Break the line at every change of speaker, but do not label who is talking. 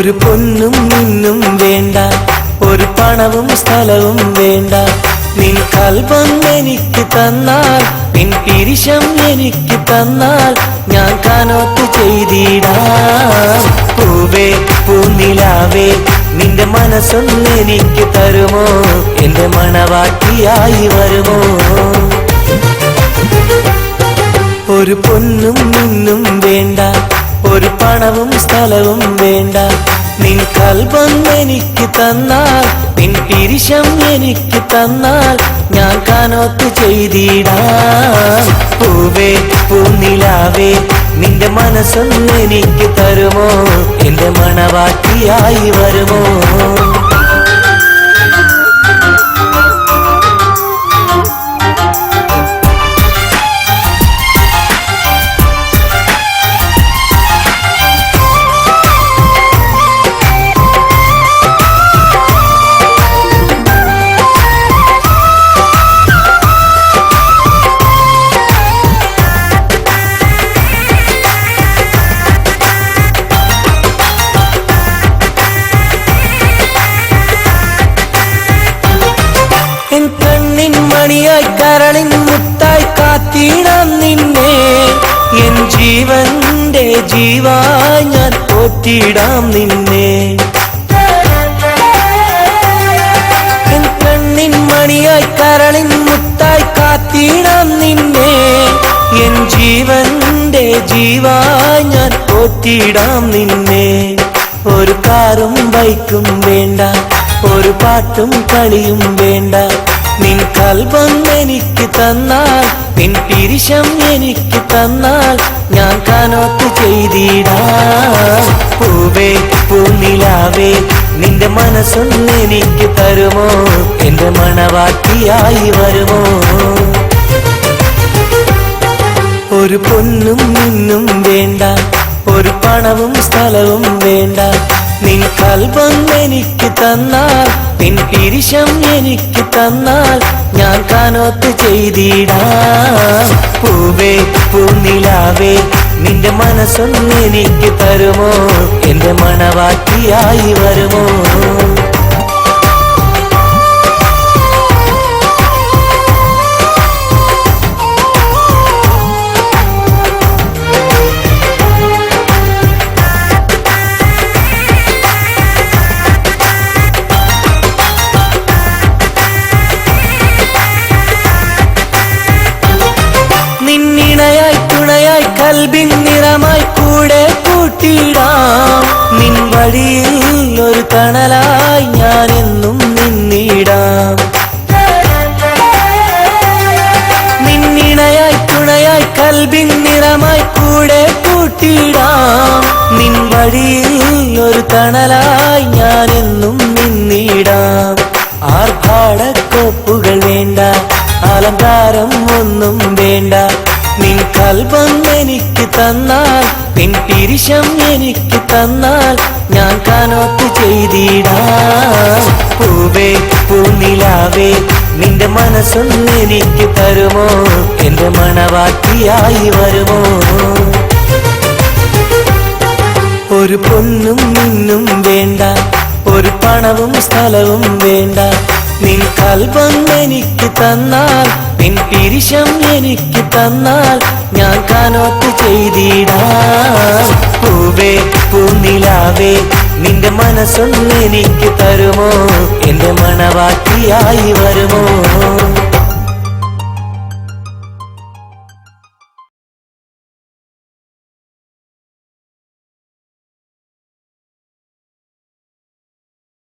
ഒരു പൊന്നും മിന്നും വേണ്ട, ഒരു പണവും സ്ഥലവും വേണ്ട. നിൻ കൽബം എനിക്ക് തന്നാൽ, നിൻ പിരിശം എനിക്ക് തന്നാൽ ഞാൻ കനോത്ത് ചെയ്തിടാം. പൂവേ പൂനിലാവേ നിന്റെ മനസ്സൊന്ന് എനിക്ക് തരുമോ, എന്റെ മണവാട്ടിയായി വരുമോ? ഒരു പൊന്നും മിന്നും വേണ്ട, ഒരു പണവും സ്ഥലവും വേണ്ട. നിൻ കൽബം എനിക്ക് തന്നാൽ, നിൻ പിരിശം എനിക്ക് തന്നാൽ ഞാൻ കനോത്ത് ചെയ്തിടാം. പൂവേ പൂനിലാവേ നിന്റെ മനസ്സൊന്ന് എനിക്ക് തരുമോ, എന്റെ മണവാട്ടിയായി വരുമോ? എൻ കണ്ണിൻ മണിയായി കരളിൻ മുത്തായി കാത്തിടാം നിന്നെ, എൻ ജീവന്റെ ജീവായി ഞാൻ പോറ്റിടാം നിന്നെ. എൻ കണ്ണിൻ മണിയായി കരളിൻ മുത്തായി കാത്തിടാം നിന്നെ, എൻ ജീവന്റെ ജീവായി ഞാൻ പോറ്റിടാം നിന്നെ. ഒരു കാറും ബൈക്കും വേണ്ട, ഒരു പാട്ടും കളിയും വേണ്ട. നിൻ കൽബം എനിക്ക് തന്നാൽ, നിൻ പിരിശം എനിക്ക് തന്നാൽ ഞാൻ കനോത്ത് ചെയ്തിടാം. പൂവേ പൂനിലാവേ നിന്റെ മനസ്സൊന്ന് എനിക്ക് തരുമോ, എന്റെ മണവാട്ടിയായി വരുമോ? ഒരു പൊന്നും മിന്നും വേണ്ട, ഒരു പണവും സ്ഥലവും വേണ്ട. നിൻ കൽബം എനിക്ക് തന്നാൽ, നിൻ പിരിശം എനിക്ക് തന്നാൽ ഞാൻ കനോത്ത് ചെയ്തിടാം. പൂവേ പൂനിലാവേ നിന്റെ മനസ്സൊന്ന് എനിക്ക് തരുമോ, എന്റെ മണവാട്ടിയായി വരുമോ? നിന്നിണയായി തുണയായി കൽബിൻ നിറമായി കൂടെ കൂട്ടിടാം. നിൻ വഴിയിൽ ഒരു തണലായി ഞാൻ എന്നും നിന്നിടാം. നിന്നിണയായി തുണയായി കൽബിൻ നിറമായി കൂടെ കൂട്ടിടാം. നിൻ വഴിയിൽ ഒരു തണലായി ഞാൻ എന്നും നിന്നിടാം. ആർഭാടക്കോപ്പുകൾ വേണ്ട, അലങ്കാരം ഒന്നും വേണ്ട. നിൻ കൽബം എനിക്ക് തന്നാൽ, നിൻ പിരിശം എനിക്ക് തന്നാൽ ഞാൻ കനോത്ത് ചെയ്തിടാം. പൂവേ പൂനിലാവേ നിന്റെ മനസ്സൊന്ന് എനിക്ക് തരുമോ, എന്റെ മണവാട്ടിയായി വരുമോ? ഒരു പൊന്നും മിന്നും വേണ്ട, ഒരു പണവും സ്ഥലവും വേണ്ട. നിൻ കൽബം എനിക്ക് തന്നാൽ, നിൻ പിരിശം എനിക്ക് തന്നാൽ ഞാൻ കനോത്ത് ചെയ്തിടാം. പൂവേ പൂനിലാവേ നിന്റെ മനസ്സൊന്ന് എനിക്ക് തരുമോ, എന്റെ മണവാട്ടിയായി വരുമോ?